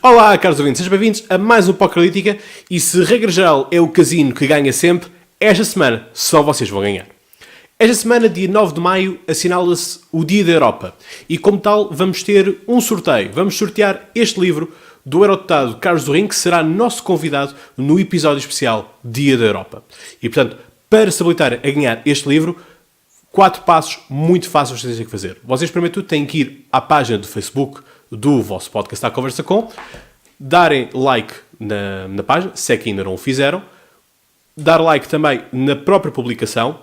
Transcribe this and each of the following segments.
Olá, caros ouvintes, sejam bem-vindos a mais um Pocalítica e se regra geral é o casino que ganha sempre, esta semana só vocês vão ganhar. Esta semana, dia 9 de maio, assinala-se o Dia da Europa e como tal vamos ter um sorteio. Vamos sortear este livro do eurodeputado Carlos Dourinho, que será nosso convidado no episódio especial Dia da Europa. E portanto, para se habilitar a ganhar este livro, 4 passos muito fáceis que vocês têm que fazer. Vocês primeiro tudo têm que ir à página do Facebook do vosso podcast à Conversa Com, darem like na página, se é que ainda não o fizeram, dar like também na própria publicação,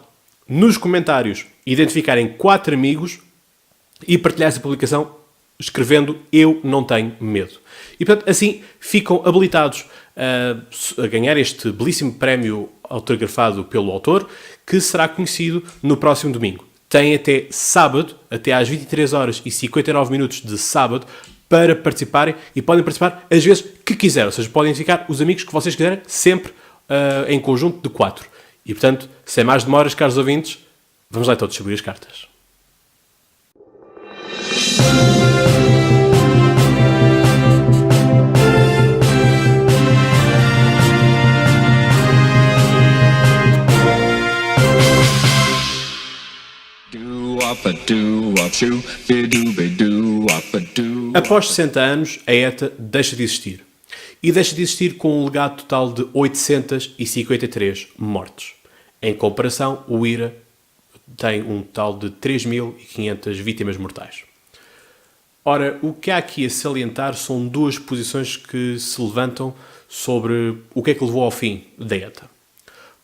nos comentários identificarem 4 amigos e partilhar essa publicação escrevendo "Eu não tenho medo". E portanto assim ficam habilitados a ganhar este belíssimo prémio autografado pelo autor, que será conhecido no próximo domingo. Têm até sábado, até às 23 horas e 59 minutos de sábado, para participarem e podem participar às vezes que quiserem. Ou seja, podem ficar os amigos que vocês quiserem, sempre em conjunto de 4. E portanto, sem mais demoras, caros ouvintes, vamos lá então distribuir as cartas. Após 60 anos, a ETA deixa de existir. E deixa de existir com um legado total de 853 mortes. Em comparação, o IRA tem um total de 3.500 vítimas mortais. Ora, o que há aqui a salientar são 2 posições que se levantam sobre o que é que levou ao fim da ETA.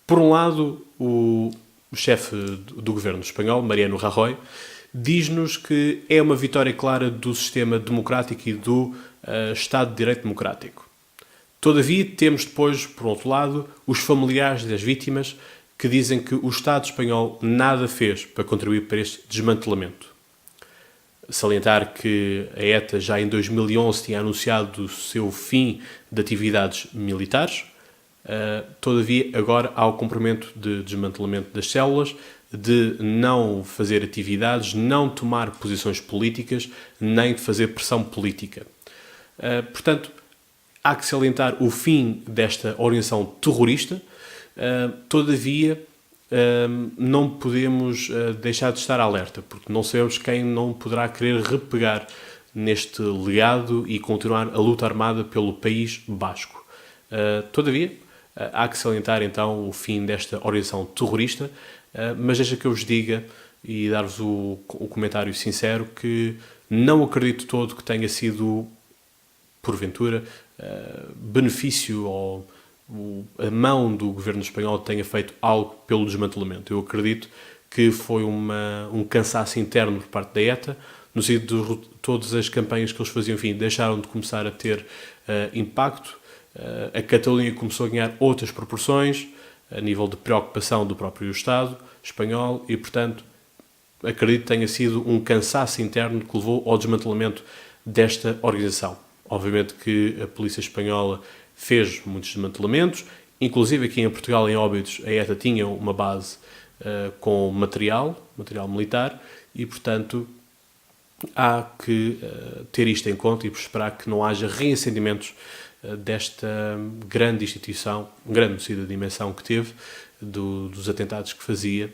Por um lado, o chefe do governo espanhol, Mariano Rajoy, diz-nos que é uma vitória clara do sistema democrático e do Estado de Direito democrático. Todavia, temos depois, por outro lado, os familiares das vítimas que dizem que o Estado espanhol nada fez para contribuir para este desmantelamento. Salientar que a ETA já em 2011 tinha anunciado o seu fim de atividades militares. Todavia, agora há o cumprimento de desmantelamento das células, de não fazer atividades, não tomar posições políticas, nem de fazer pressão política. Portanto, há que salientar o fim desta organização terrorista. Todavia, não podemos deixar de estar alerta, porque não sabemos quem não poderá querer repegar neste legado e continuar a luta armada pelo País Basco. Todavia, há que salientar então o fim desta organização terrorista, mas deixa que eu vos diga e dar-vos o comentário sincero que não acredito todo que tenha sido, porventura, benefício ou a mão do governo espanhol tenha feito algo pelo desmantelamento. Eu acredito que foi um cansaço interno por parte da ETA, no sentido de todas as campanhas que eles faziam, enfim, deixaram de começar a ter impacto. A Catalunha começou a ganhar outras proporções a nível de preocupação do próprio Estado espanhol e, portanto, acredito que tenha sido um cansaço interno que levou ao desmantelamento desta organização. Obviamente que a polícia espanhola fez muitos desmantelamentos, inclusive aqui em Portugal, em Óbidos, a ETA tinha uma base com material militar e, portanto, há que ter isto em conta e esperar que não haja reincendimentos desta grande instituição, grande no sentido da dimensão que teve, dos atentados que fazia,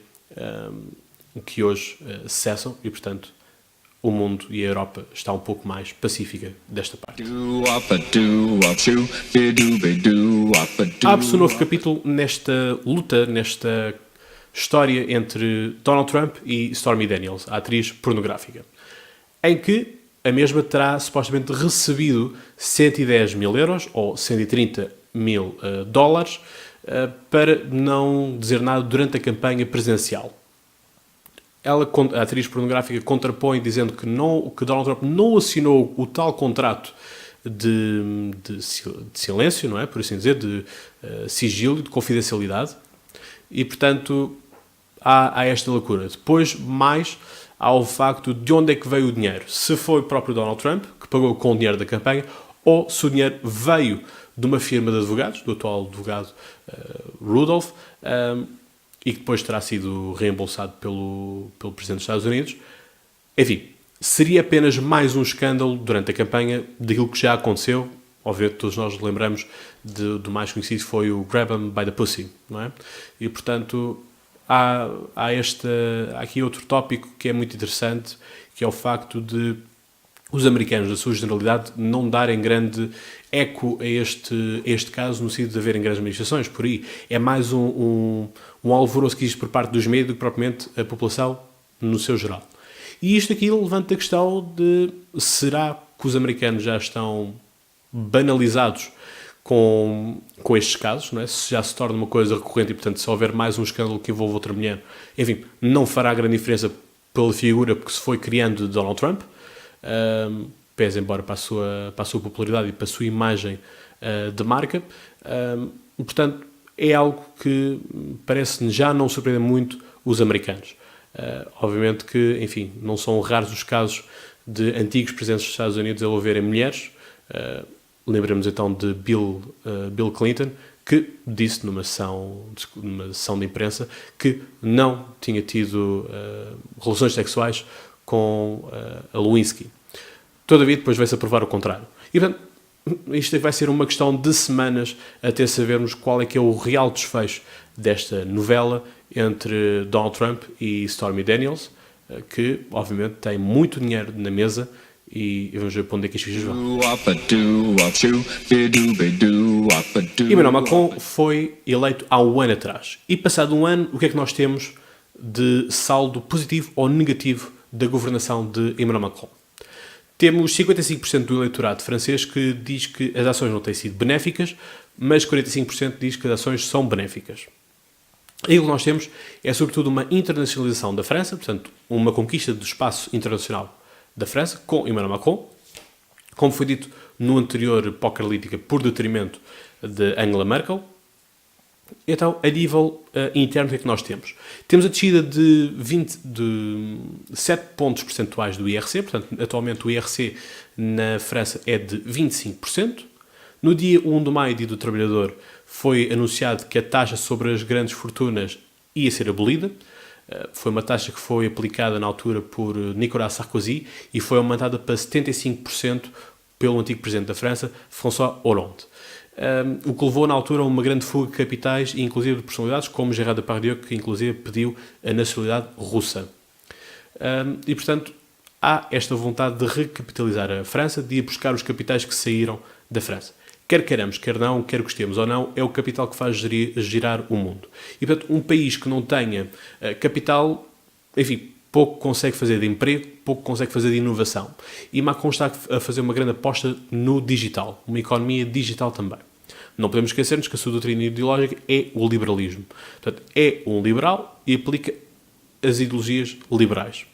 que hoje cessam e, portanto, o mundo e a Europa está um pouco mais pacífica desta parte. Abre-se um novo capítulo nesta luta, nesta história entre Donald Trump e Stormy Daniels, a atriz pornográfica, em que a mesma terá supostamente recebido 110 mil euros ou 130 mil dólares para não dizer nada durante a campanha presidencial. Ela, a atriz pornográfica, contrapõe dizendo que Donald Trump não assinou o tal contrato de silêncio, não é? Por assim dizer, de sigilo, de confidencialidade, e portanto há esta lacuna. Depois, mais, há o facto de onde é que veio o dinheiro. Se foi o próprio Donald Trump, que pagou com o dinheiro da campanha, ou se o dinheiro veio de uma firma de advogados, do atual advogado Rudolph, e que depois terá sido reembolsado pelo Presidente dos Estados Unidos. Enfim, seria apenas mais um escândalo durante a campanha daquilo que já aconteceu. Obviamente todos nós lembramos do mais conhecido, que foi o Grab 'em by the Pussy, não é? E portanto há aqui outro tópico que é muito interessante, que é o facto de os americanos, na sua generalidade, não darem grande eco a este caso, no sentido de haverem grandes manifestações por aí. É mais um alvoroço que existe por parte dos meios do que propriamente a população no seu geral. E isto aqui levanta a questão de: será que os americanos já estão banalizados com estes casos, não é? Se já se torna uma coisa recorrente e, portanto, se houver mais um escândalo que envolva outra mulher, enfim, não fará grande diferença pela figura porque se foi criando de Donald Trump, pese embora para a sua popularidade e para a sua imagem de marca. Portanto, é algo que parece já não surpreender muito os americanos. Obviamente que, enfim, não são raros os casos de antigos presidentes dos Estados Unidos envolverem mulheres. Lembramos então de Bill Clinton, que disse numa sessão de imprensa que não tinha tido relações sexuais com a Lewinsky. Todavia, depois vai-se a provar o contrário. E, portanto, isto vai ser uma questão de semanas até sabermos qual é que é o real desfecho desta novela entre Donald Trump e Stormy Daniels, que, obviamente, tem muito dinheiro na mesa e vamos ver para onde é que as fichas vão. Emmanuel Macron foi eleito há um ano atrás. E, passado um ano, o que é que nós temos de saldo positivo ou negativo da governação de Emmanuel Macron? Temos 55% do eleitorado francês que diz que as ações não têm sido benéficas, mas 45% diz que as ações são benéficas. E o que nós temos é, sobretudo, uma internacionalização da França, portanto, uma conquista do espaço internacional da França, com Emmanuel Macron, como foi dito no anterior Pocrelítica, por detrimento de Angela Merkel. Então, a nível interno, o que é que nós temos? Temos a descida de 7 pontos percentuais do IRC, portanto, atualmente o IRC na França é de 25%. No dia 1 de maio, dia do trabalhador, foi anunciado que a taxa sobre as grandes fortunas ia ser abolida. Foi uma taxa que foi aplicada na altura por Nicolas Sarkozy e foi aumentada para 75% pelo antigo presidente da França, François Hollande. O que levou na altura a uma grande fuga de capitais e inclusive de personalidades como Gérard Depardieu, que inclusive pediu a nacionalidade russa. E portanto há esta vontade de recapitalizar a França, de ir buscar os capitais que saíram da França. Quer queiramos, quer não, quer gostemos ou não, é o capital que faz girar o mundo. E portanto um país que não tenha capital, enfim, pouco consegue fazer de emprego, pouco consegue fazer de inovação. E Macron está a fazer uma grande aposta no digital, uma economia digital também. Não podemos esquecer-nos que a sua doutrina ideológica é o liberalismo. Portanto, é um liberal e aplica as ideologias liberais.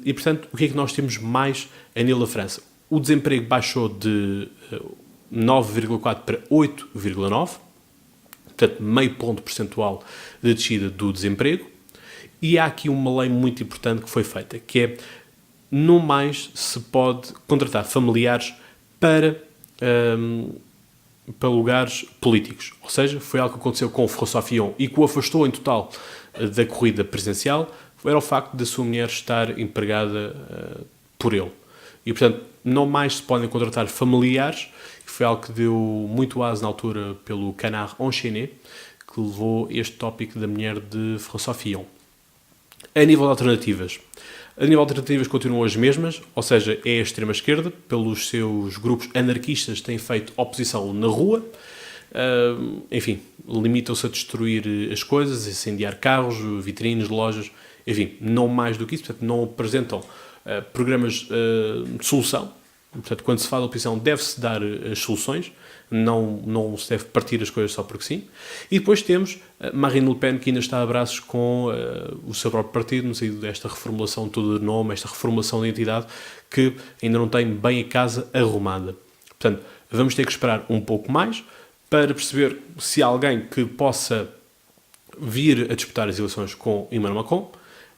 E, portanto, o que é que nós temos mais a nível da França? O desemprego baixou de 9,4 para 8,9, portanto, meio ponto percentual de descida do desemprego. E há aqui uma lei muito importante que foi feita, que é: não mais se pode contratar familiares para lugares políticos. Ou seja, foi algo que aconteceu com o François Fillon e que o afastou em total da corrida presidencial, era o facto da sua mulher estar empregada por ele. E, portanto, não mais se podem contratar familiares. Foi algo que deu muito aso na altura pelo Canard Enchaîné, que levou este tópico da mulher de François Fillon. A nível de alternativas continuam as mesmas, ou seja, é a extrema-esquerda, pelos seus grupos anarquistas têm feito oposição na rua, enfim, limitam-se a destruir as coisas, a incendiar carros, vitrines, lojas, enfim, não mais do que isso, portanto, não apresentam programas de solução. Portanto, quando se fala de oposição, deve-se dar as soluções, não se deve partir as coisas só porque sim. E depois temos Marine Le Pen, que ainda está a braços com o seu próprio partido, no sentido desta reformulação toda de nome, esta reformulação de identidade, que ainda não tem bem a casa arrumada. Portanto, vamos ter que esperar um pouco mais para perceber se há alguém que possa vir a disputar as eleições com Emmanuel Macron.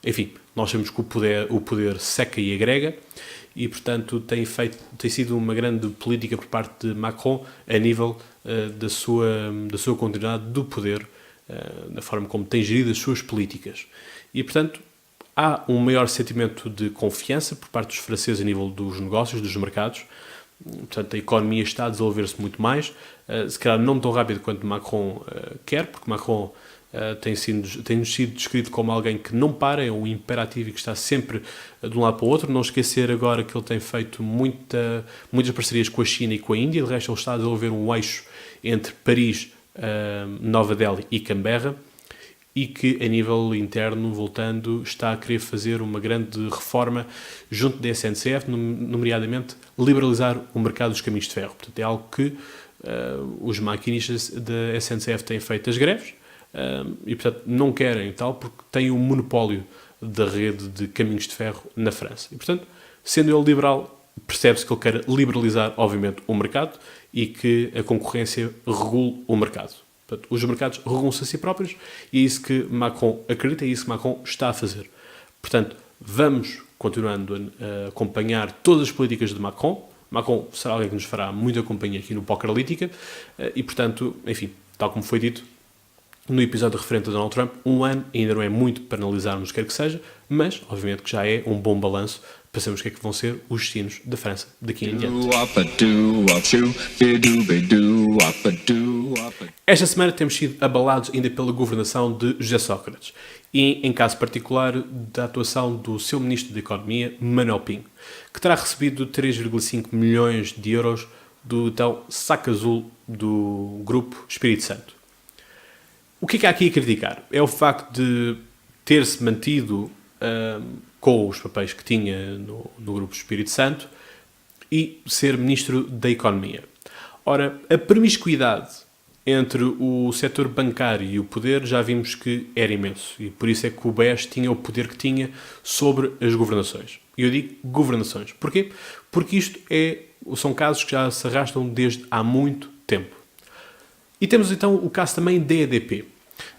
Enfim, nós sabemos que o poder seca e agrega, e, portanto, tem sido uma grande política por parte de Macron a nível da sua continuidade do poder, da forma como tem gerido as suas políticas. E, portanto, há um maior sentimento de confiança por parte dos franceses a nível dos negócios, dos mercados. Portanto, a economia está a desenvolver-se muito mais, se calhar não tão rápido quanto Macron quer, porque Macron tem sido descrito como alguém que não para, é um imperativo e que está sempre de um lado para o outro. Não esquecer agora que ele tem feito muitas parcerias com a China e com a Índia. De resto, ele está a desenvolver um eixo entre Paris, Nova Delhi e Canberra, e que a nível interno, voltando, está a querer fazer uma grande reforma junto da SNCF, nomeadamente liberalizar o mercado dos caminhos de ferro. Portanto, é algo que os maquinistas da SNCF têm feito as greves, e, portanto, não querem tal, porque têm um monopólio da rede de caminhos de ferro na França. E, portanto, sendo ele liberal, percebe-se que ele quer liberalizar, obviamente, o mercado e que a concorrência regule o mercado. Portanto, os mercados regulam-se a si próprios e é isso que Macron acredita, é isso que Macron está a fazer. Portanto, vamos continuando a acompanhar todas as políticas de Macron. Macron será alguém que nos fará muita companhia aqui no Pocralítica e, portanto, enfim, tal como foi dito no episódio referente a Donald Trump, um ano ainda não é muito para analisarmos o que quer que seja, mas, obviamente, que já é um bom balanço para sabermos o que é que vão ser os destinos da França daqui em diante. Esta semana temos sido abalados ainda pela governação de José Sócrates e, em caso particular, da atuação do seu Ministro da Economia, Manuel Pinho, que terá recebido 3,5 milhões de euros do tal saco azul do Grupo Espírito Santo. O que é que há aqui a criticar? É o facto de ter-se mantido com os papéis que tinha no Grupo Espírito Santo e ser Ministro da Economia. Ora, a promiscuidade entre o setor bancário e o poder já vimos que era imenso e por isso é que o BES tinha o poder que tinha sobre as governações. E eu digo governações. Porquê? Porque isto são casos que já se arrastam desde há muito tempo. E temos então o caso também da EDP.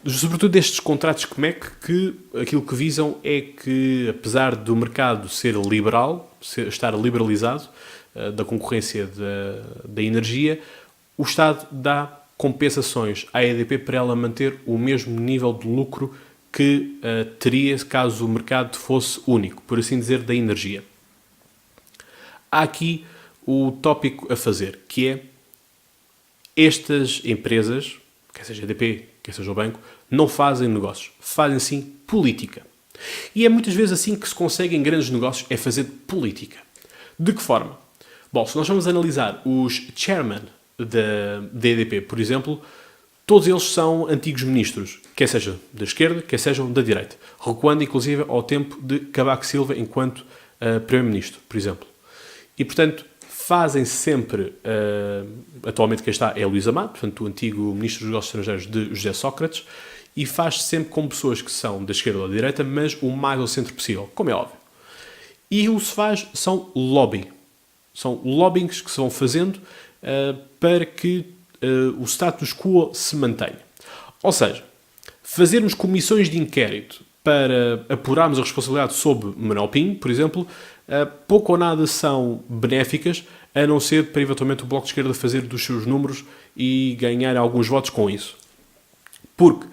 Sobretudo destes contratos COMEC, que aquilo que visam é que, apesar do mercado ser liberal, estar liberalizado, da concorrência da energia, o Estado dá compensações à EDP para ela manter o mesmo nível de lucro que teria caso o mercado fosse único, por assim dizer, da energia. Há aqui o tópico a fazer, que é estas empresas, quer seja a EDP, quer seja o banco, não fazem negócios, fazem sim política. E é muitas vezes assim que se conseguem grandes negócios, é fazer política. De que forma? Bom, se nós vamos analisar os chairman da EDP, por exemplo, todos eles são antigos ministros, quer seja da esquerda, quer sejam da direita, recuando inclusive ao tempo de Cavaco Silva enquanto primeiro-ministro, por exemplo. E, portanto, fazem sempre, atualmente quem está é Luís Amado, portanto, o antigo Ministro dos Negócios Estrangeiros de José Sócrates, e faz sempre com pessoas que são da esquerda ou da direita, mas o mais ao centro possível, como é óbvio. E o que se faz são lobbying. São lobbyings que se vão fazendo para que o status quo se mantenha. Ou seja, fazermos comissões de inquérito para apurarmos a responsabilidade sobre Manuel Pinho, por exemplo, pouco ou nada são benéficas, a não ser para eventualmente o Bloco de Esquerda fazer dos seus números e ganhar alguns votos com isso. Porque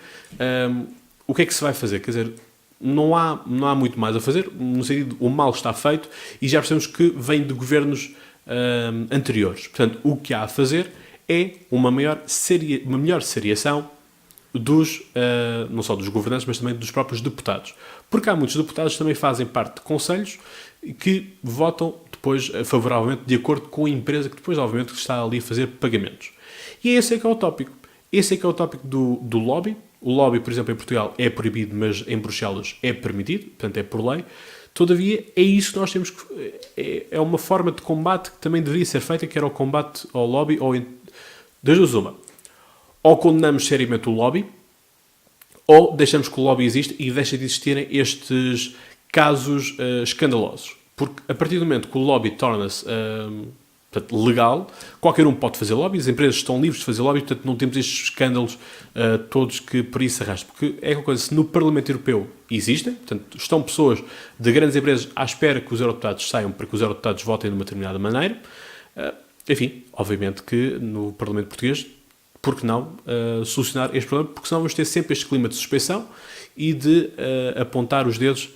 o que é que se vai fazer? Quer dizer, não há muito mais a fazer, no sentido, o mal está feito e já percebemos que vem de governos anteriores. Portanto, o que há a fazer é uma melhor seriação não só dos governantes, mas também dos próprios deputados. Porque há muitos deputados que também fazem parte de conselhos que votam depois favoravelmente de acordo com a empresa que depois, obviamente, está ali a fazer pagamentos. E esse é que é o tópico. Esse é que é o tópico do lobby. O lobby, por exemplo, em Portugal é proibido, mas em Bruxelas é permitido, portanto é por lei. Todavia, é isso que nós temos que... É uma forma de combate que também deveria ser feita, que era o combate ao lobby, das duas uma. Ou condenamos seriamente o lobby, ou deixamos que o lobby exista e deixa de existirem estes casos escandalosos. Porque a partir do momento que o lobby torna-se legal, qualquer um pode fazer lobby, as empresas estão livres de fazer lobby, portanto não temos estes escândalos todos que por isso se arrastam. Porque é uma coisa, se no Parlamento Europeu existem, portanto estão pessoas de grandes empresas à espera que os eurodeputados saiam para que os eurodeputados votem de uma determinada maneira, enfim, obviamente que no Parlamento Português, por que não solucionar este problema? Porque senão vamos ter sempre este clima de suspeição e de apontar os dedos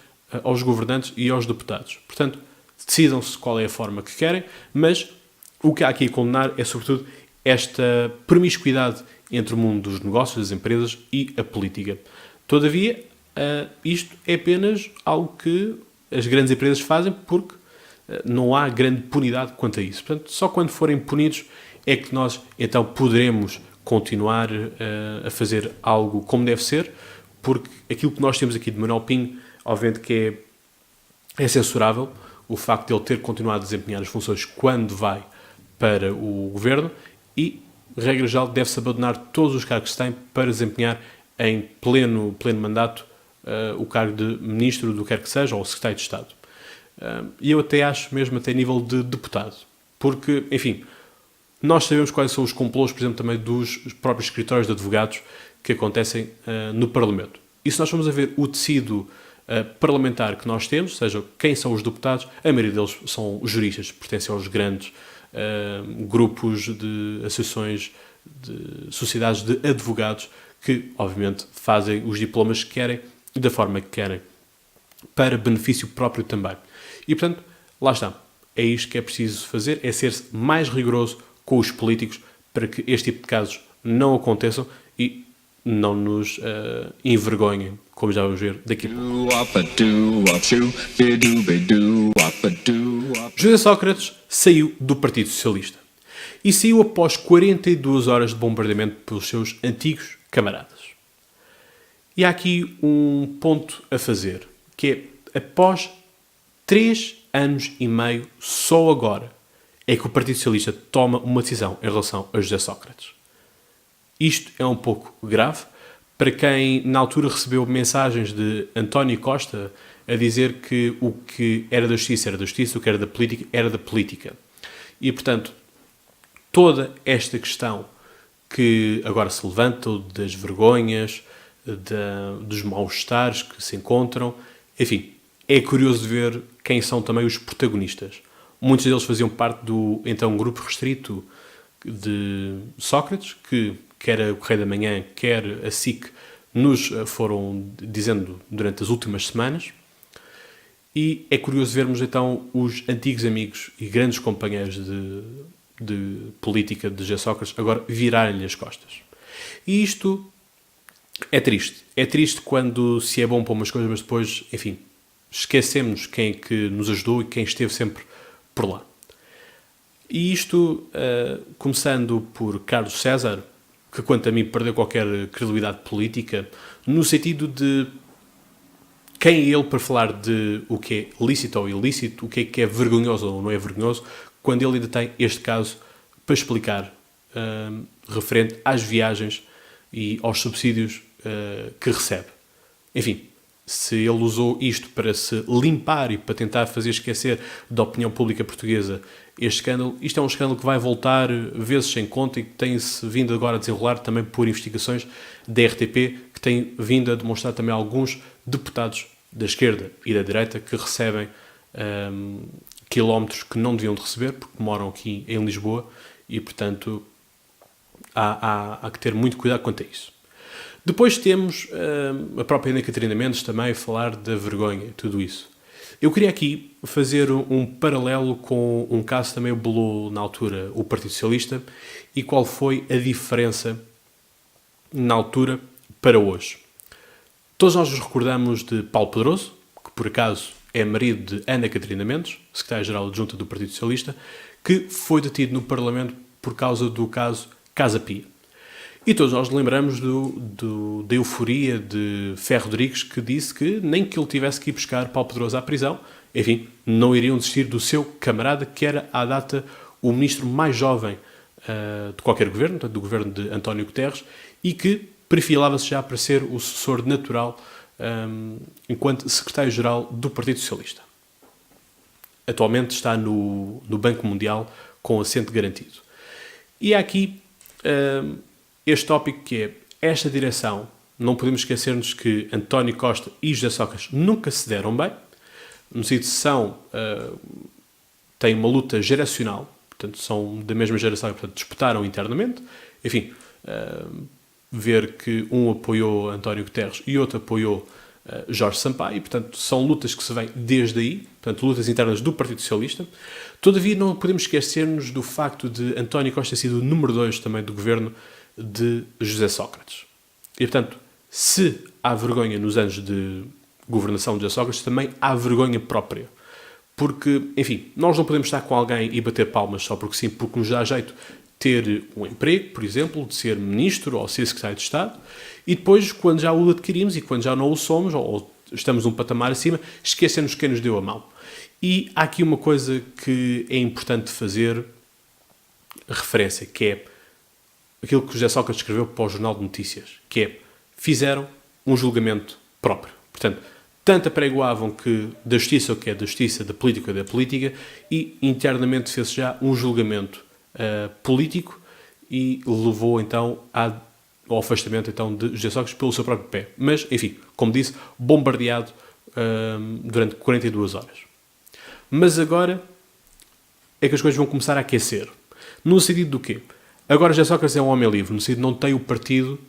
aos governantes e aos deputados. Portanto, decidam-se qual é a forma que querem, mas o que há aqui a condenar é, sobretudo, esta promiscuidade entre o mundo dos negócios, das empresas e a política. Todavia, isto é apenas algo que as grandes empresas fazem porque não há grande punidade quanto a isso. Portanto, só quando forem punidos é que nós então poderemos continuar a fazer algo como deve ser, porque aquilo que nós temos aqui de Manuel Pinho, obviamente que é censurável, o facto de ele ter continuado a desempenhar as funções quando vai para o governo e, regra geral, deve-se abandonar todos os cargos que se tem para desempenhar em pleno mandato o cargo de ministro, do que quer que seja, ou secretário de Estado. E eu até acho mesmo até nível de deputado. Porque, enfim, nós sabemos quais são os complôs, por exemplo, também dos próprios escritórios de advogados que acontecem no Parlamento. E se nós formos a ver o tecido parlamentar que nós temos, ou seja, quem são os deputados, a maioria deles são juristas, pertencem aos grandes grupos de associações, de sociedades de advogados que, obviamente, fazem os diplomas que querem e da forma que querem, para benefício próprio também. E, portanto, lá está. É isto que é preciso fazer, é ser mais rigoroso com os políticos para que este tipo de casos não aconteçam e não nos envergonhem, como já vamos ver daqui a pouco. José Sócrates saiu do Partido Socialista e saiu após 42 horas de bombardeamento pelos seus antigos camaradas. E há aqui um ponto a fazer, que é, após 3 anos e meio, só agora, é que o Partido Socialista toma uma decisão em relação a José Sócrates. Isto é um pouco grave para quem, na altura, recebeu mensagens de António Costa a dizer que o que era da justiça era da justiça, o que era da política era da política. E, portanto, toda esta questão que agora se levanta, das vergonhas, dos maus-estares que se encontram, enfim, é curioso de ver quem são também os protagonistas. Muitos deles faziam parte do, então, grupo restrito de Sócrates, que quer a Correio da Manhã, quer a SIC, nos foram dizendo durante as últimas semanas. E é curioso vermos, então, os antigos amigos e grandes companheiros de política de José Sócrates agora virarem-lhe as costas. E isto é triste. É triste quando se é bom para umas coisas, mas depois, enfim, esquecemos quem é que nos ajudou e quem esteve sempre por lá. E isto, começando por Carlos César, que quanto a mim perdeu qualquer credibilidade política, no sentido de quem é ele para falar de o que é lícito ou ilícito, o que é vergonhoso ou não é vergonhoso, quando ele ainda tem este caso para explicar referente às viagens e aos subsídios que recebe. Enfim, se ele usou isto para se limpar e para tentar fazer esquecer da opinião pública portuguesa este escândalo, isto é um escândalo que vai voltar vezes sem conta e que tem-se vindo agora a desenrolar também por investigações da RTP, que tem vindo a demonstrar também alguns deputados da esquerda e da direita que recebem quilómetros que não deviam de receber, porque moram aqui em Lisboa e, portanto, há que ter muito cuidado quanto a isso. Depois temos a própria Ana Catarina Mendes também a falar da vergonha e tudo isso. Eu queria aqui fazer um paralelo com um caso que também abolou na altura o Partido Socialista e qual foi a diferença na altura para hoje. Todos nós nos recordamos de Paulo Pedroso, que por acaso é marido de Ana Catarina Mendes, secretária-geral adjunta do Partido Socialista, que foi detido no Parlamento por causa do caso Casa Pia. E todos nós lembramos da euforia de Ferro Rodrigues, que disse que nem que ele tivesse que ir buscar Paulo Pedroso à prisão, enfim, não iriam desistir do seu camarada, que era, à data, o ministro mais jovem de qualquer governo, portanto, do governo de António Guterres, e que perfilava-se já para ser o sucessor natural enquanto secretário-geral do Partido Socialista. Atualmente está no Banco Mundial com assento garantido. E há aqui este tópico que é esta direção. Não podemos esquecer-nos que António Costa e José Sócrates nunca se deram bem. No sentido têm uma luta geracional, portanto são da mesma geração e portanto disputaram internamente. Enfim, ver que um apoiou António Guterres e outro apoiou Jorge Sampaio, e, portanto, são lutas que se vêm desde aí, portanto, lutas internas do Partido Socialista. Todavia, não podemos esquecer-nos do facto de António Costa ter sido o número 2 também do governo de José Sócrates. E, portanto, se há vergonha nos anos de governação de José Sócrates, também há vergonha própria. Porque, enfim, nós não podemos estar com alguém e bater palmas só porque sim, porque nos dá jeito ter um emprego, por exemplo, de ser ministro ou ser secretário de Estado, e depois, quando já o adquirimos e quando já não o somos, ou estamos um patamar acima, esquecemos quem nos deu a mão. E há aqui uma coisa que é importante fazer referência, que é aquilo que o José Sócrates escreveu para o Jornal de Notícias, que é, fizeram um julgamento próprio. Portanto, tanto apregoavam que da justiça o que é da justiça, da política o que é da política, e internamente fez já um julgamento político e levou então ao afastamento então, de José Sócrates pelo seu próprio pé. Mas, enfim, como disse, bombardeado durante 42 horas. Mas agora é que as coisas vão começar a aquecer. No sentido do quê? Agora José Sócrates é um homem livre, no sentido de não tem o partido,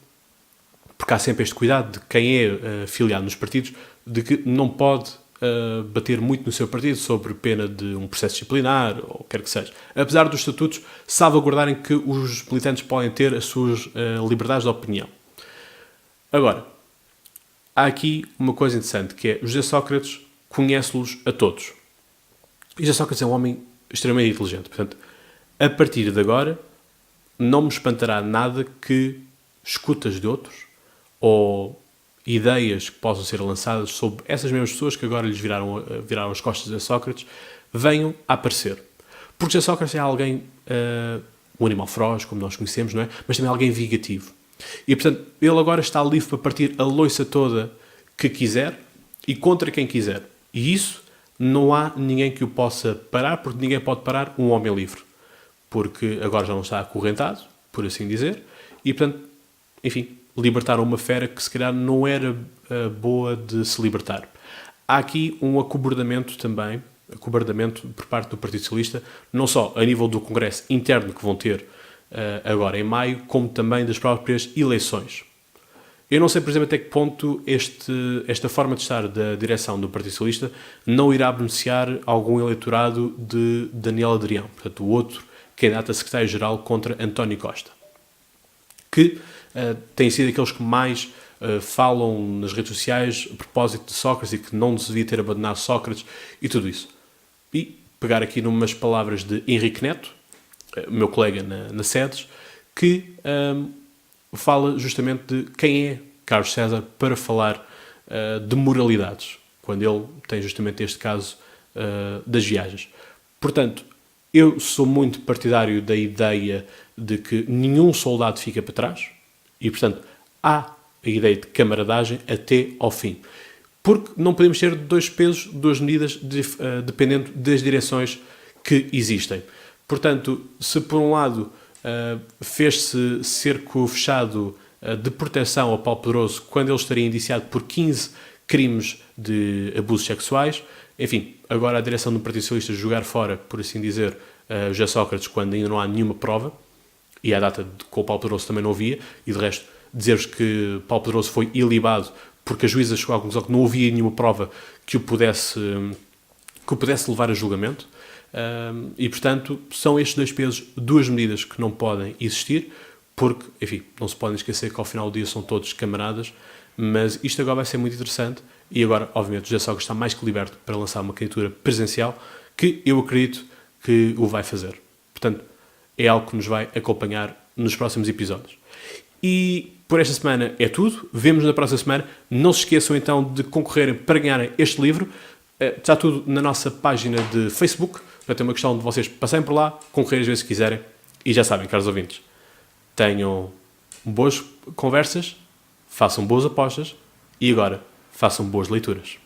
porque há sempre este cuidado de quem é filiado nos partidos, de que não pode bater muito no seu partido sobre pena de um processo disciplinar, ou quer que seja. Apesar dos estatutos salvaguardarem que os militantes podem ter as suas liberdades de opinião. Agora, há aqui uma coisa interessante, que é José Sócrates conhece-los a todos. E José Sócrates é um homem extremamente inteligente. Portanto, a partir de agora, não me espantará nada que escutas de outros ou ideias que possam ser lançadas sobre essas mesmas pessoas que agora lhes viraram as costas a Sócrates, venham a aparecer. Porque José Sócrates é alguém, um animal feroz, como nós conhecemos, não é? Mas também alguém vingativo. E, portanto, ele agora está livre para partir a loiça toda que quiser e contra quem quiser. E isso não há ninguém que o possa parar, porque ninguém pode parar um homem livre. Porque agora já não está acorrentado, por assim dizer, e, portanto, enfim, libertaram uma fera que se calhar não era boa de se libertar. Há aqui um acobardamento também, por parte do Partido Socialista, não só a nível do Congresso interno que vão ter agora em maio, como também das próprias eleições. Eu não sei, por exemplo, até que ponto esta forma de estar da direção do Partido Socialista não irá beneficiar algum eleitorado de Daniel Adrião, portanto, o outro candidato a secretário-geral contra António Costa, que têm sido aqueles que mais falam nas redes sociais a propósito de Sócrates e que não se devia ter abandonado Sócrates e tudo isso. E pegar aqui numas palavras de Henrique Neto, meu colega na SEDES, que fala justamente de quem é Carlos César para falar de moralidades, quando ele tem justamente este caso das viagens. Portanto, eu sou muito partidário da ideia de que nenhum soldado fica para trás e, portanto, há a ideia de camaradagem até ao fim. Porque não podemos ter dois pesos, duas medidas, dependendo das direções que existem. Portanto, se por um lado fez-se cerco fechado de proteção ao Paulo Pedroso quando ele estaria indiciado por 15 crimes de abusos sexuais, enfim, agora a direção do Partido Socialista jogar fora, por assim dizer, José Sócrates quando ainda não há nenhuma prova, e à data com o Paulo Pedroso também não havia, e de resto dizer-vos que Paulo Pedroso foi ilibado porque a juíza chegou à conclusão que não havia nenhuma prova que o pudesse levar a julgamento, e portanto são estes dois pesos, duas medidas que não podem existir, porque, enfim, não se podem esquecer que ao final do dia são todos camaradas, mas isto agora vai ser muito interessante, e agora, obviamente, o José Sócrates está mais que liberto para lançar uma candidatura presencial, que eu acredito que o vai fazer. Portanto, é algo que nos vai acompanhar nos próximos episódios. E por esta semana é tudo. Vemo-nos na próxima semana. Não se esqueçam então de concorrerem para ganharem este livro. Está tudo na nossa página de Facebook. Portanto, é uma questão de vocês passarem por lá, concorrerem às vezes que quiserem. E já sabem, caros ouvintes, tenham boas conversas, façam boas apostas e agora façam boas leituras.